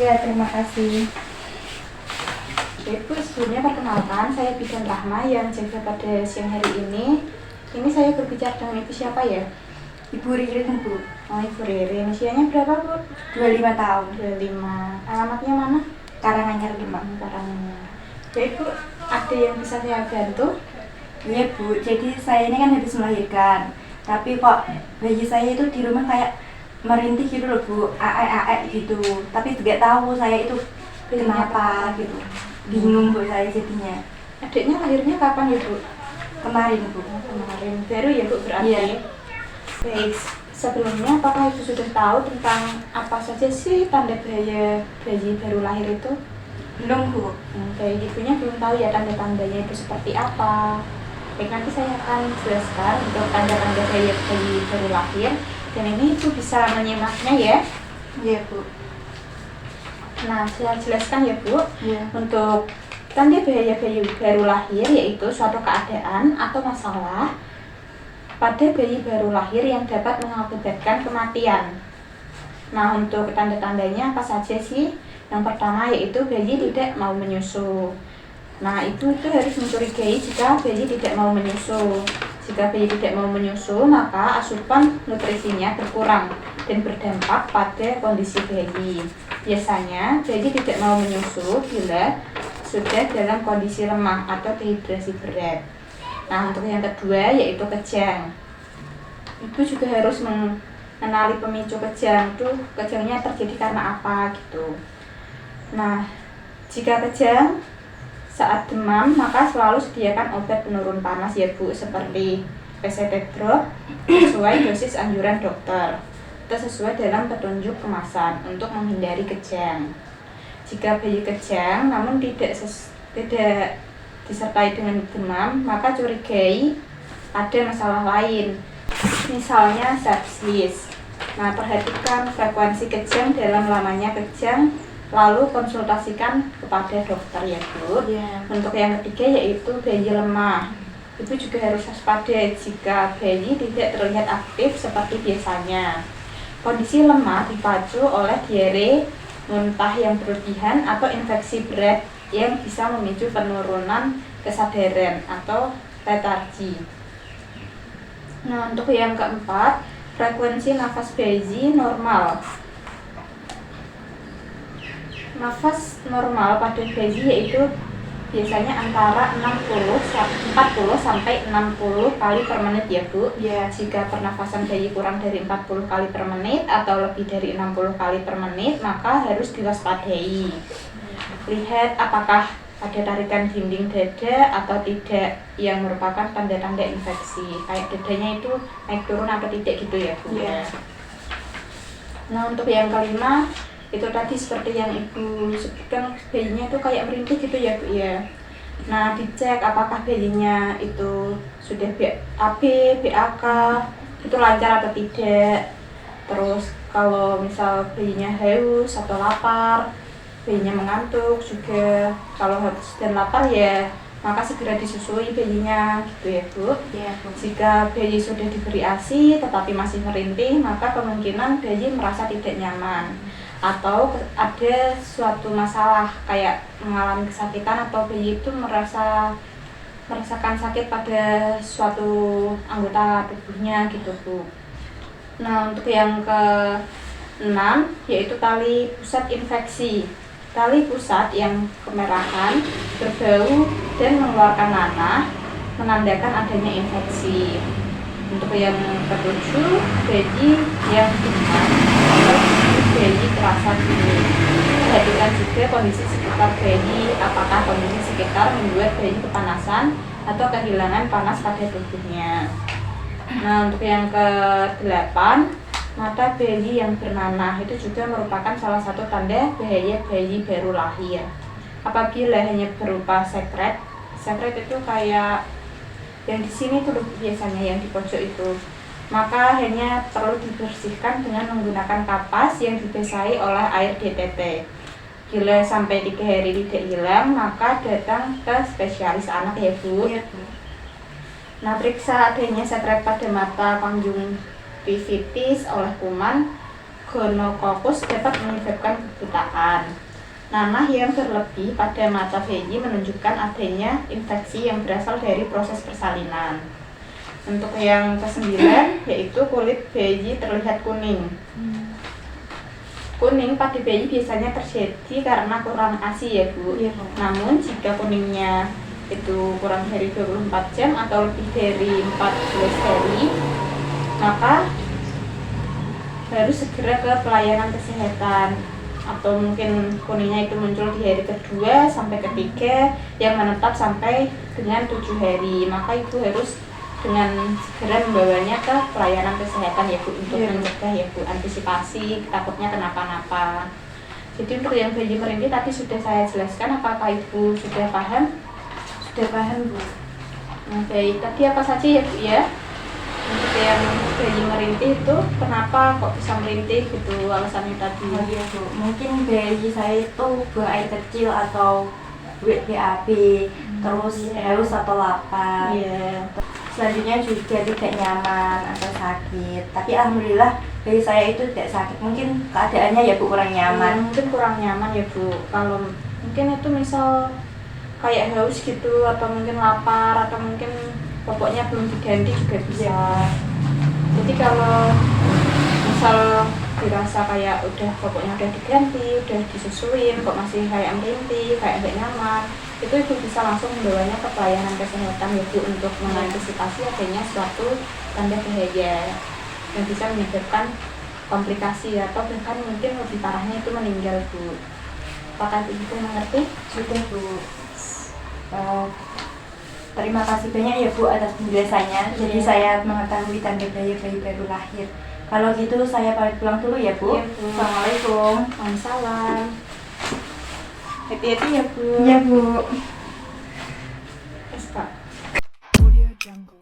Iya, terima kasih. Ibu, sebelumnya perkenalkan, saya Bidan Rahma yang jaga pada siang hari ini. Ini saya berbicara dengan ibu siapa ya? Ibu Ririn, Bu. Oh, Ibu Ririn. Usianya berapa, Bu? 25 tahun. 25. Alamatnya mana? Karanganyar Demak. Karanganyar. Ya, Ibu, ada yang bisa saya bantu? Iya, Bu. Jadi saya ini kan habis melahirkan. Tapi kok bayi saya itu di rumah kayak merintih gitu loh, Bu. Aek gitu. Tapi nggak tahu saya itu kenapa gitu. Bingung, Bu, saya jadinya. Adiknya lahirnya kapan ya, Bu? Kemarin, Bu. Kemarin. Baru ya, Bu, berarti? Iya. Baik, sebelumnya apakah Ibu sudah tahu tentang apa saja sih tanda bahaya bayi baru lahir itu? Belum, Bu. Baik, ibunya belum tahu ya tanda-tandanya itu seperti apa. Baik, nanti saya akan jelaskan untuk tanda-tanda bahaya bayi baru lahir. Dan ini Ibu bisa menyimaknya ya. Iya, Bu. Nah, saya jelaskan ya, Bu. Iya. Untuk tanda bahaya bayi baru lahir yaitu suatu keadaan atau masalah pada bayi baru lahir yang dapat mengakibatkan kematian. Nah, untuk tanda-tandanya apa saja sih? Yang pertama yaitu bayi tidak mau menyusu. Nah, itu harus mencurigai jika bayi tidak mau menyusu. Jika bayi tidak mau menyusu, maka asupan nutrisinya berkurang dan berdampak pada kondisi bayi. Biasanya, bayi tidak mau menyusu bila sudah dalam kondisi lemah atau dehidrasi berat. Nah, untuk yang kedua yaitu kejang. Ibu juga harus mengenali pemicu kejang. Kejangnya terjadi karena apa gitu. Nah, jika kejang saat demam, maka selalu sediakan obat penurun panas ya, Bu, seperti PCT drop sesuai dosis anjuran dokter atau sesuai dalam petunjuk kemasan untuk menghindari kejang. Jika bayi kejang namun tidak disertai dengan demam, maka curigai ada masalah lain, misalnya sepsis. Nah, perhatikan frekuensi kejang dalam lamanya kejang, lalu konsultasikan kepada dokter ya, Bu. Iya. Untuk yang ketiga yaitu bayi lemah. Ibu juga harus waspada jika bayi tidak terlihat aktif seperti biasanya. Kondisi lemah dipacu oleh diare, muntah yang berlebihan atau infeksi berat yang bisa memicu penurunan kesadaran atau letargi. Nah, untuk yang keempat, frekuensi nafas bayi normal. Nafas normal pada bayi yaitu biasanya antara 40 sampai 60 kali per menit ya, Bu. Iya. Jika pernafasan bayi kurang dari 40 kali per menit atau lebih dari 60 kali per menit, maka harus diwaspadai. Lihat apakah ada tarikan dinding dada atau tidak yang merupakan tanda-tanda infeksi. Kayak dadanya itu naik turun atau tidak gitu ya, Bu. Iya. Nah, untuk yang kelima itu tadi seperti yang Ibu sebutkan, bayinya itu kayak merintih gitu ya, Bu ya. Nah, dicek apakah bayinya itu sudah BAB, BAK itu lancar atau tidak. Terus kalau misal bayinya haus atau lapar, bayinya mengantuk juga. Kalau haus dan lapar ya maka segera disusui bayinya gitu ya, Bu. Iya, Bu. Jika bayi sudah diberi ASI tetapi masih merintih, maka kemungkinan bayi merasa tidak nyaman atau ada suatu masalah kayak mengalami kesakitan atau bayi itu merasakan sakit pada suatu anggota tubuhnya gitu, Bu. Nah, untuk yang ke-6 yaitu tali pusat infeksi. Tali pusat yang kemerahan, berbau dan mengeluarkan nanah menandakan adanya infeksi. Untuk yang ke-7, bayi yang demam atau bayi terasa dingin. Perhatikan juga kondisi sekitar bayi, apakah kondisi sekitar membuat bayi kepanasan atau kehilangan panas pada tubuhnya. Nah, untuk yang ke-8, mata bayi yang bernanah itu juga merupakan salah satu tanda bahaya bayi baru lahir. Apabila hanya berupa sekret itu kayak yang di sini tuh biasanya yang di pojok itu, maka hanya perlu dibersihkan dengan menggunakan kapas yang dibasahi oleh air DTT. Bila sampai 3 hari tidak hilang, maka datang ke spesialis anak ya, Bu. Iya, Bu. Nah, periksa adanya sekret pada mata konjungtivitis oleh kuman gonokokus dapat menyebabkan kebutaan. Nanah yang berlebih pada mata bayi menunjukkan adanya infeksi yang berasal dari proses persalinan. Untuk yang ke-9 yaitu kulit bayi terlihat kuning. Kuning pada bayi biasanya terjadi karena kurang ASI ya Bu. Iya, Bu. Namun jika kuningnya itu kurang dari 24 jam atau lebih dari 14 hari, maka harus segera ke pelayanan kesehatan. Atau mungkin kuningnya itu muncul di hari kedua sampai ketiga yang menetap sampai dengan 7 hari, maka ibu harus dengan segera membawanya ke pelayanan kesehatan ya Bu, untuk mencegah ya Bu, antisipasi takutnya kenapa-napa. Jadi untuk yang bayi merintih tadi sudah saya jelaskan, apakah ibu sudah paham? Sudah paham Bu. Nah, baik, tadi apa saja ya Bu ya? Untuk yang bayi merintih itu kenapa kok bisa merintih gitu alasannya tadi? Oh iya Bu, mungkin bayi saya itu buang air kecil atau BAB, terus haus atau lapar. Iya. Selanjutnya juga tidak nyaman atau sakit. Tapi alhamdulillah bayi saya itu tidak sakit. Mungkin keadaannya ya Bu kurang nyaman. Mungkin kurang nyaman ya Bu. Kalau mungkin itu misal kayak haus gitu atau mungkin lapar atau mungkin popoknya belum diganti juga bisa. Jadi kalau misal dirasa kayak udah popoknya udah diganti, udah disusuin, kok masih kayak merintih, kayak nggak nyaman, itu ibu bisa langsung membawanya ke pelayanan kesehatan ya Bu, untuk mengantisipasi adanya suatu tanda bahaya yang bisa menyebabkan komplikasi atau bahkan mungkin lebih parahnya itu meninggal Bu. Apakah ibu mengerti? Sudah Bu. Terima kasih banyak ya Bu atas penjelasannya. Jadi saya mengetahui tanda bahaya bayi baru lahir. Kalau gitu saya pamit pulang dulu ya Bu. Iya, Bu. Assalamualaikum. Waalaikumsalam. Hati-hati ya Bu. Iya Bu. Yes, Pak. Audio Jungle.